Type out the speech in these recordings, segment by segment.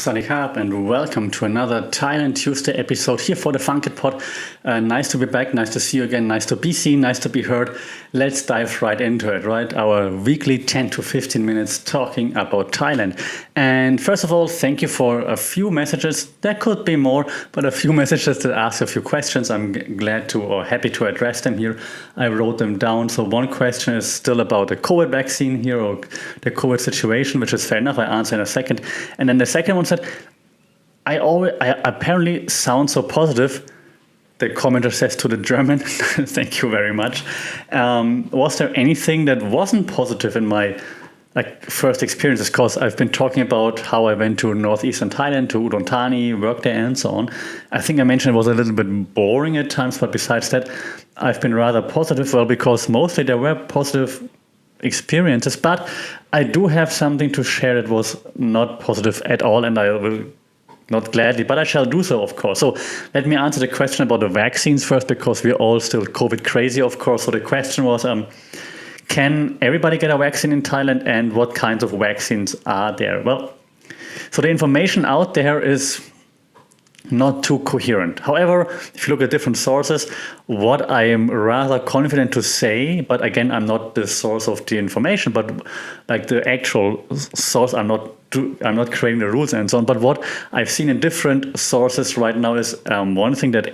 Sawadee and welcome to another Thailand Tuesday episode here for the Funkit Pod. Nice to be back, nice to see you again, nice to be seen, nice to be heard. Let's dive right into it, right? Our weekly 10 to 15 minutes talking about Thailand. And first of all, thank you for a few messages. There could be more, but a few messages that ask a few questions. I'm glad to or happy to address them here. I wrote them down. So one question is still about the COVID vaccine here or the COVID situation, which is fair enough. I answer in a second. And then the second one said, I apparently sound so positive. The commenter says to the German, thank you very much. Was there anything that wasn't positive in my first experiences? Because I've been talking about how I went to northeastern Thailand, to Udon Thani, worked there and so on. I think I mentioned it was a little bit boring at times, but besides that, I've been rather positive. Well, because mostly there were positive experiences, but I do have something to share that was not positive at all, and I will not gladly, but I shall do so, of course. So let me answer the question about the vaccines first, because we're all still COVID crazy, of course. So the question was, can everybody get a vaccine in Thailand, and what kinds of vaccines are there? Well, so the information out there is not too coherent. However, if you look at different sources, what I am rather confident to say, but again, I'm not the source of the information, but like the actual source, I'm not creating the rules and so on. But what I've seen in different sources right now is one thing that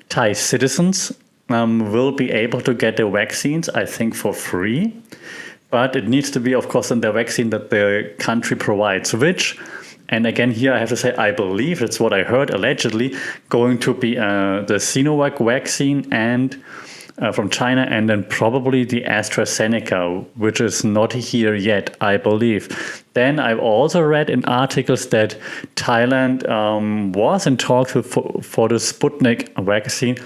Thai citizens will be able to get the vaccines, I think, for free. But it needs to be, of course, the vaccine that the country provides, which, and again, here I have to say, I believe that's what I heard, allegedly, going to be the Sinovac vaccine and from China, and then probably the AstraZeneca, which is not here yet, I believe. Then I've also read in articles that Thailand was in talks for the Sputnik vaccine,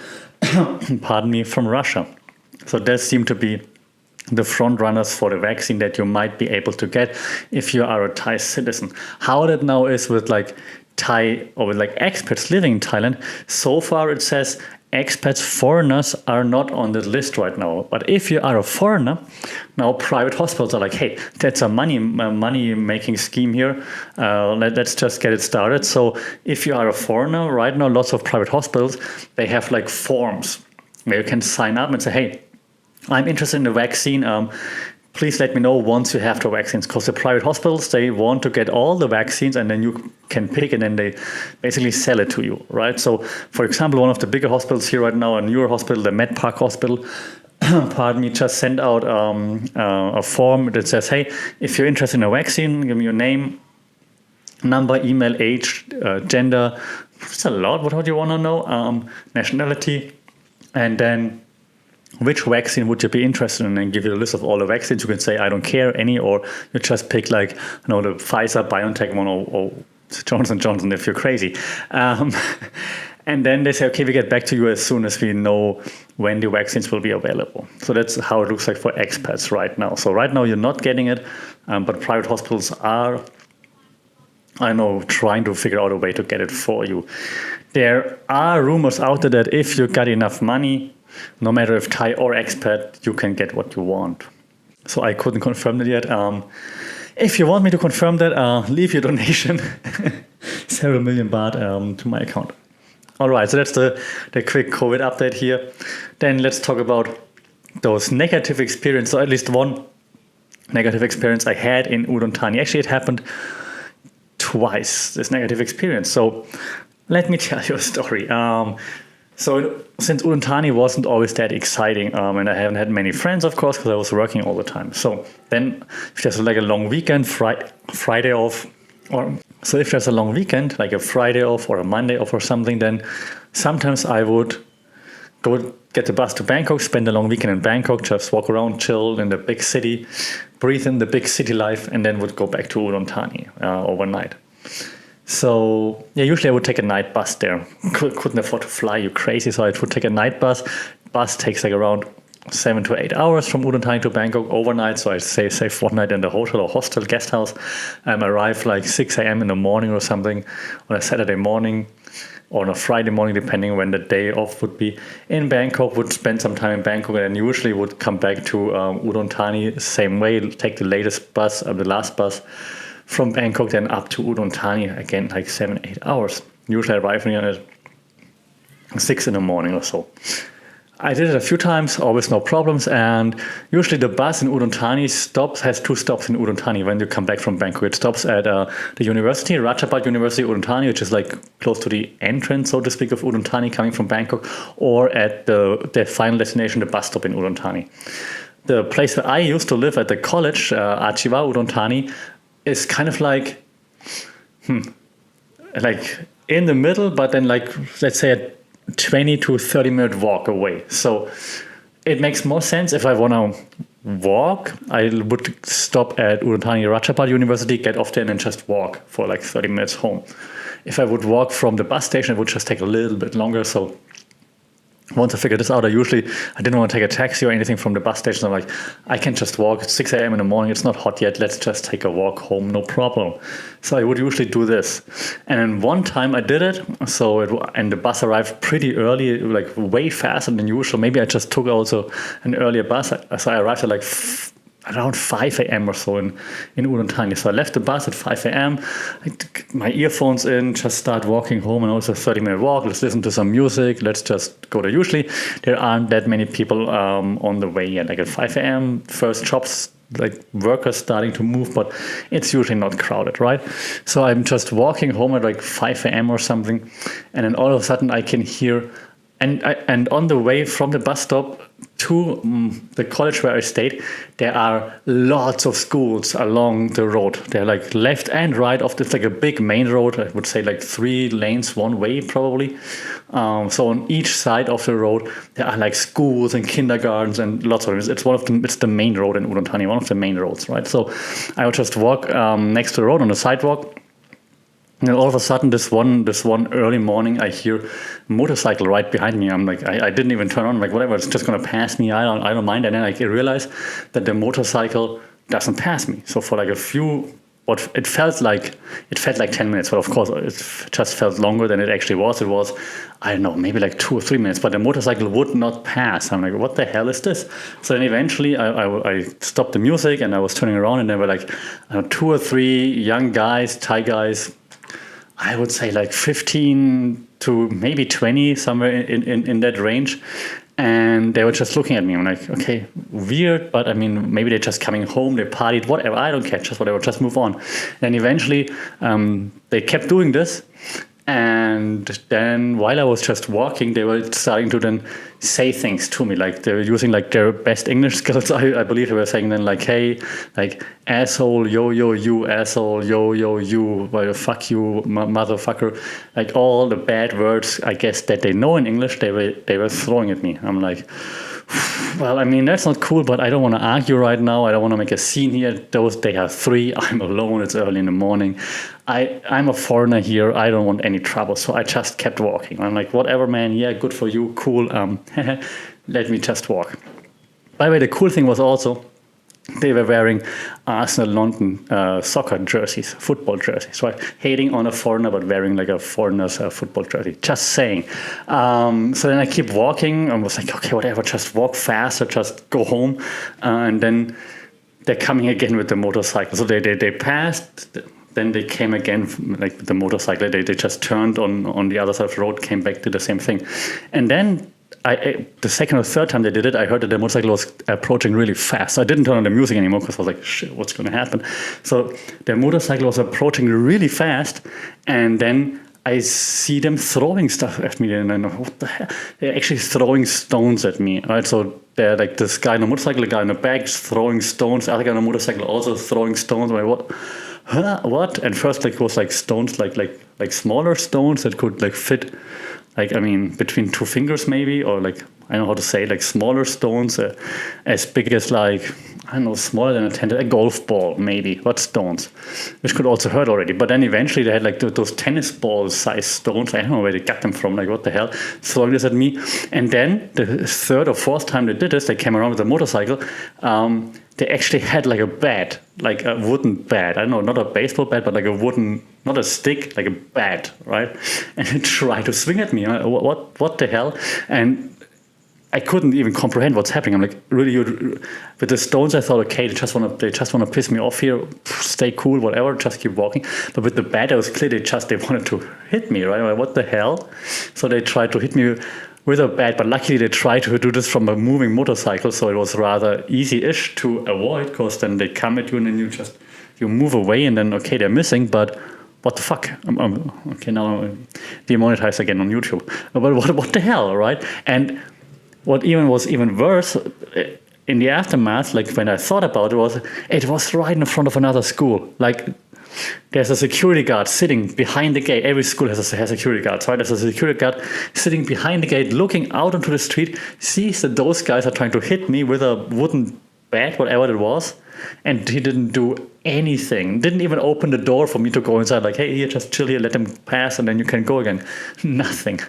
pardon me, from Russia. So that seemed to be the front runners for the vaccine that you might be able to get if you are a Thai citizen. How that now is with Thai or with expats living in Thailand, so far it says expats, foreigners are not on the list right now. But if you are a foreigner, now private hospitals are like, hey, that's a money making scheme here. Let's just get it started. So if you are a foreigner right now, lots of private hospitals, they have forms where you can sign up and say, hey, I'm interested in the vaccine. Please let me know once you have the vaccines, because the private hospitals, they want to get all the vaccines and then you can pick and then they basically sell it to you, right? So, for example, one of the bigger hospitals here right now, a newer hospital, the Med Park Hospital, pardon me, just sent out a form that says, hey, if you're interested in a vaccine, give me your name, number, email, age, gender. It's a lot. What do you want to know? Nationality, and then which vaccine would you be interested in, and give you a list of all the vaccines. You can say, I don't care any, or you just pick the Pfizer, BioNTech one, or Johnson & Johnson if you're crazy. And then they say, okay, we get back to you as soon as we know when the vaccines will be available. So that's how it looks like for expats right now. So right now you're not getting it, but private hospitals are, I know, trying to figure out a way to get it for you. There are rumors out there that if you got enough money, no matter if Thai or expat, you can get what you want. So I couldn't confirm that yet. If you want me to confirm that, leave your donation, several million baht to my account. All right, so that's the quick COVID update here. Then let's talk about those negative experiences. So at least one negative experience I had in Udon Thani. Actually, it happened twice, this negative experience. So let me tell you a story. So since Udon Thani wasn't always that exciting, and I haven't had many friends, of course, because I was working all the time. So then if there's a long weekend, Friday off, so if there's a long weekend, like a Friday off or a Monday off or something, then sometimes I would go get the bus to Bangkok, spend a long weekend in Bangkok, just walk around, chill in the big city, breathe in the big city life, and then would go back to Udon Thani overnight. So yeah, usually I would take a night bus there. Couldn't afford to fly, you crazy. So I would take a night bus. Bus takes around 7 to 8 hours from Udon Thani to Bangkok overnight. So I'd say one night in the hotel or hostel guest house. Arrive 6 a.m. in the morning or something on a Saturday morning or on a Friday morning, depending when the day off would be in Bangkok. Would spend some time in Bangkok and usually would come back to Udon Thani same way. Take the latest bus, the last bus from Bangkok then up to Udon Thani, again, like 7-8 hours. Usually arriving at 6 in the morning or so. I did it a few times, always no problems, and usually the bus in Udon Thani has 2 stops in Udon Thani when you come back from Bangkok. It stops at the university, Ratchapat University Udon Thani, which is like close to the entrance, so to speak, of Udon Thani coming from Bangkok, or at the final destination, the bus stop in Udon Thani. The place where I used to live at the college, Achiva Udon Thani, is kind of like in the middle, but then like, let's say a 20 to 30 minute walk away. So it makes more sense if I want to walk. I would stop at Udon Thani Ratchapat University, get off there, and then just walk for like 30 minutes home. If I would walk from the bus station, it would just take a little bit longer. So once I figured this out, I didn't want to take a taxi or anything from the bus station. I'm like, I can just walk. It's 6 a.m. in the morning. It's not hot yet. Let's just take a walk home. No problem. So I would usually do this. And then one time I did it. And the bus arrived pretty early, like way faster than usual. Maybe I just took also an earlier bus. So I arrived at like around 5 a.m. or so in Udon Thani. So I left the bus at 5 a.m. I took my earphones in, just start walking home, and also a 30-minute walk. Let's listen to some music. Let's just go there. Usually there aren't that many people on the way yet. Like at 5 a.m., first shops, like workers starting to move, but it's usually not crowded, right? So I'm just walking home at like 5 a.m. or something, and then all of a sudden I can hear, and on the way from the bus stop to the college where I stayed, there are lots of schools along the road. They're like left and right of this, like a big main road. I would say like 3 lanes one way probably. So on each side of the road, there are like schools and kindergartens and lots of them. It's one of them. It's the main road in Udon Thani, one of the main roads, right? So I would just walk next to the road on the sidewalk. And then all of a sudden, this one early morning, I hear a motorcycle right behind me. I'm like, I didn't even turn on. I'm like, whatever, it's just gonna pass me. I don't mind. And then I realize that the motorcycle doesn't pass me. So for like it felt like 10 minutes, but of course it just felt longer than it actually was. It was, I don't know, maybe like 2 or 3 minutes, but the motorcycle would not pass. I'm like, what the hell is this? So then eventually I stopped the music and I was turning around, and there were like 2 or 3 young guys, Thai guys, I would say like 15 to maybe 20, somewhere in that range. And they were just looking at me. I'm like, okay, weird, but I mean, maybe they're just coming home, they partied, whatever, I don't care, just whatever, just move on. And eventually they kept doing this. And then while I was just walking, they were starting to then say things to me. Like they were using like their best English skills. I believe they were saying then like, hey, like asshole, yo, you, asshole, yo, you, well, fuck you, motherfucker. Like all the bad words, I guess, that they know in English, they were throwing at me. I'm like, well, I mean, that's not cool, but I don't want to argue right now. I don't want to make a scene here. They are 3. I'm alone. It's early in the morning. I'm a foreigner here. I don't want any trouble. So I just kept walking. I'm like, whatever, man. Yeah, good for you. Cool. Let me just walk. By the way, the cool thing was also they were wearing Arsenal London soccer jerseys, football jerseys, right? Hating on a foreigner, but wearing like a foreigner's football jersey. Just saying. So then I keep walking. I was like, okay, whatever, just walk faster, just go home. And then they're coming again with the motorcycle. So they passed. Then they came again, like with the motorcycle. They just turned on the other side of the road, came back to the same thing. And then the second or third time they did it, I heard that the motorcycle was approaching really fast. So I didn't turn on the music anymore because I was like, shit, what's going to happen? So the motorcycle was approaching really fast, and then I see them throwing stuff at me, and I know, what the hell? They're actually throwing stones at me, right? So they're like this guy on a motorcycle, the guy in the back throwing stones, the other guy on a motorcycle also throwing stones. I'm like, what? Huh? What? And first, like, it was like stones, like smaller stones that could like fit, like, I mean, between 2 fingers maybe, or like, I don't know how to say, like smaller stones, as big as like, I don't know, smaller than a golf ball maybe, but stones, which could also hurt already. But then eventually they had like those tennis ball size stones. I don't know where they got them from, like what the hell, throwing this at me. And then the third or fourth time they did this, they came around with a motorcycle. They actually had like a bat, like a wooden bat. I don't know, not a baseball bat, but like a wooden, not a stick, like a bat, right? And they tried to swing at me. What the hell? And I couldn't even comprehend what's happening. I'm like, really, with the stones, I thought, okay, they just want to piss me off here. Stay cool, whatever. Just keep walking. But with the bat, it was clear they wanted to hit me, right? I'm like, what the hell? So they tried to hit me with a bat, but luckily they tried to do this from a moving motorcycle, so it was rather easy-ish to avoid, because then they come at you and then you move away, and then okay, they're missing, but what the fuck? Okay, now I'm demonetized again on YouTube. But what the hell, right? And what was even worse in the aftermath, like when I thought about it was right in front of another school. Like, there's a security guard sitting behind the gate. Every school has security guards, right? There's a security guard sitting behind the gate, looking out onto the street, sees that those guys are trying to hit me with a wooden bat, whatever it was, and he didn't do anything. Didn't even open the door for me to go inside. Like, hey, here, just chill here, let them pass, and then you can go again. Nothing.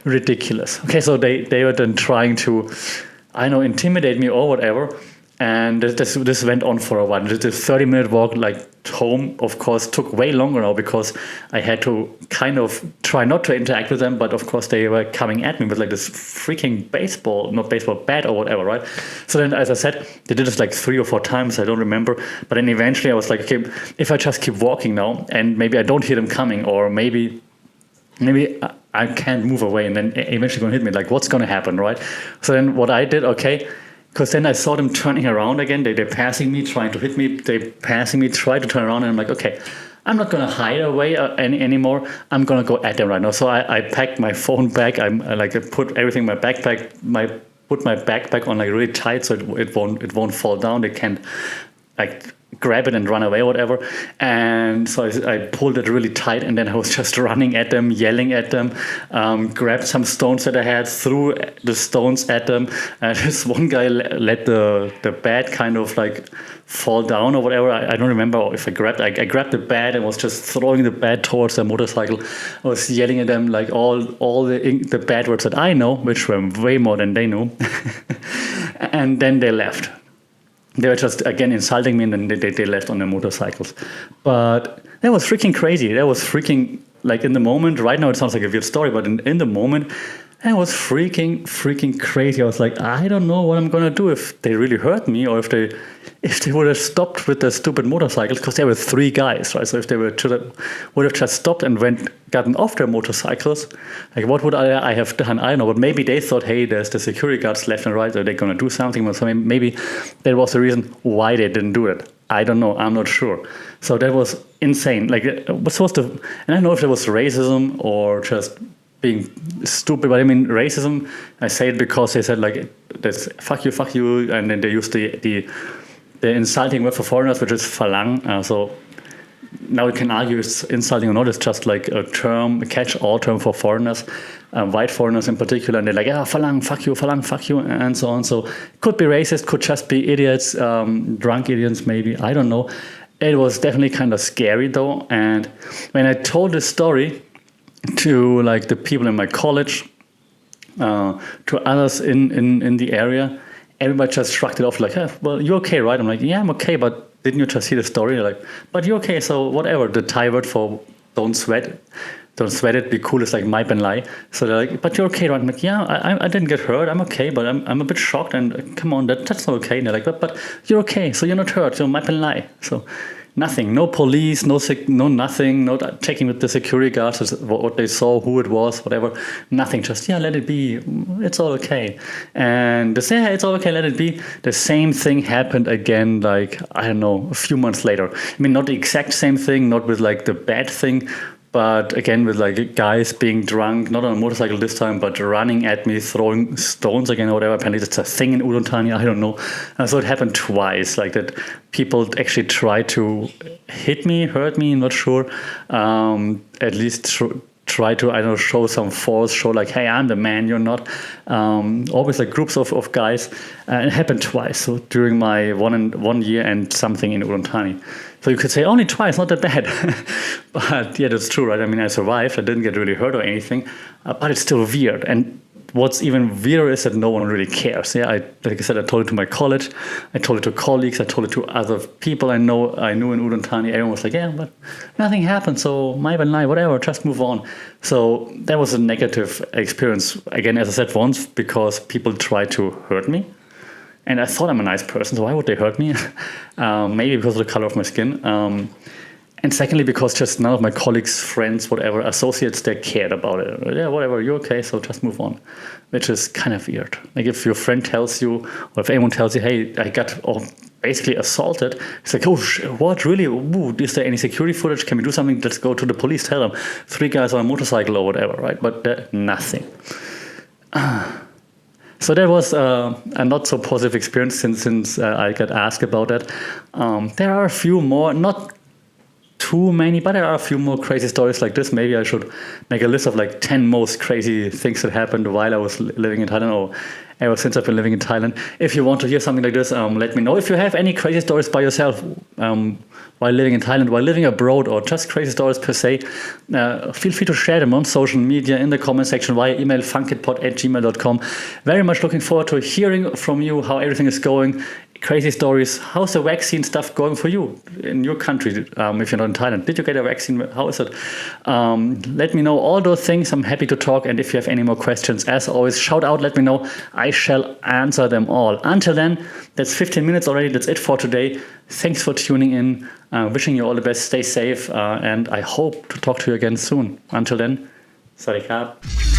Ridiculous. Okay, so they were then trying to, I know, intimidate me or whatever. And this went on for a while. The 30-minute walk, like, home, of course, took way longer now, because I had to kind of try not to interact with them, but of course they were coming at me with like this freaking not baseball bat or whatever, right? So then, as I said, they did this like 3 or 4 times, I don't remember. But then eventually I was like, okay, if I just keep walking now, and maybe I don't hear them coming, or maybe I can't move away, and then eventually going to hit me, like, what's going to happen, right? So then what I did, okay, because then I saw them turning around again. They're passing me, trying to hit me. They're passing me, try to turn around. And I'm like, okay, I'm not going to hide away anymore. I'm going to go at them right now. So I packed my phone bag. I put everything in my backpack. Put my backpack on like really tight so it won't fall down. They can't like grab it and run away or whatever. And so I pulled it really tight, and then I was just running at them, yelling at them, grabbed some stones that I had, threw the stones at them. And this one guy let the bat kind of like fall down or whatever. I don't remember if I grabbed the bat and was just throwing the bat towards the motorcycle. I was yelling at them like all the bad words that I know, which were way more than they knew. And then they left. They were just, again, insulting me, and then they left on their motorcycles. But that was freaking crazy. That was freaking, like, in the moment, right now it sounds like a weird story, but in the moment, that was freaking crazy. I was like, I don't know what I'm going to do if they really hurt me, or if they would have stopped with the stupid motorcycles, because there were 3 guys, right? So if they would have just stopped and gotten off their motorcycles, like, what would I have done? I don't know, but maybe they thought, hey, there's the security guards left and right, are they going to do something? So maybe that was the reason why they didn't do it. I don't know, I'm not sure. So that was insane. Like, what's supposed to, and I don't know if it was racism or just being stupid, but I mean, racism, I say it because they said like, that's fuck you, and then they used the insulting word for foreigners, which is falang. So now we can argue it's insulting or not. It's just like a catch-all term for foreigners, white foreigners in particular. And they're like, falang, fuck you, and so on. So it could be racist, could just be idiots, drunk idiots maybe. I don't know. It was definitely kind of scary though. And when I told this story to like the people in my college, to others in the area, everybody just shrugged it off like, well, you're okay, right? I'm like, yeah, I'm okay, but didn't you just see the story? They're like, but you're okay, so whatever. The Thai word for don't sweat it, be cool is like mai pen lai. So they're like, but you're okay, right? I'm like, yeah, I didn't get hurt, I'm okay, but I'm a bit shocked, and come on, that's not okay. And they're like, but you're okay, so you're not hurt, so mai pen lai. So nothing, no police, no nothing, no checking with the security guards what they saw, who it was, whatever, nothing, just, yeah, let it be, it's all okay. And they say, yeah, it's all okay, let it be. The same thing happened again, like, I don't know, a few months later. I mean, not the exact same thing, not with like the bad thing, but again with like guys being drunk, not on a motorcycle this time, but running at me, throwing stones again or whatever. Apparently it's a thing in Udon Thani, I don't know. So it happened twice, like that people actually tried to hit me, hurt me, not sure. At least try to, I don't know, show some force, show like, hey, I'm the man, you're not. Always like groups of guys. It happened twice, so during my 1 year and something in Udon Thani. So you could say only twice, not that bad. But yeah, that's true, right? I mean, I survived. I didn't get really hurt or anything, but it's still weird. And what's even weirder is that no one really cares. Yeah, like I said, I told it to my college, I told it to colleagues, I told it to other people I knew in Udon Thani. Everyone was like, yeah, but nothing happened, so my lie, whatever, just move on. So that was a negative experience. Again, as I said once, because people tried to hurt me. And I thought I'm a nice person, so why would they hurt me? Maybe because of the color of my skin. And secondly, because just none of my colleagues, friends, whatever, associates, they cared about it. Yeah, whatever, you're okay, so just move on. Which is kind of weird. Like if your friend tells you, or if anyone tells you, hey, I got basically assaulted, it's like, oh, what, really? Ooh, is there any security footage? Can we do something? Let's go to the police, tell them. 3 guys on a motorcycle or whatever, right? But nothing. So that was a not so positive experience since I got asked about that. There are a few more, not too many, but there are a few more crazy stories like this. Maybe I should make a list of like 10 most crazy things that happened while I was living in Thailand, or ever since I've been living in Thailand. If you want to hear something like this, let me know. If you have any crazy stories by yourself while living in Thailand, while living abroad, or just crazy stories per se, feel free to share them on social media, in the comment section, via email, funkitpod@gmail.com. Very much looking forward to hearing from you how everything is going. Crazy stories. How's the vaccine stuff going for you in your country? If you're not in Thailand, did you get a vaccine? How is it? Let me know all those things. I'm happy to talk. And if you have any more questions, as always, shout out, let me know. I shall answer them all. Until then, that's 15 minutes already. That's it for today. Thanks for tuning in. Wishing you all the best. Stay safe. And I hope to talk to you again soon. Until then, Sawadee krap.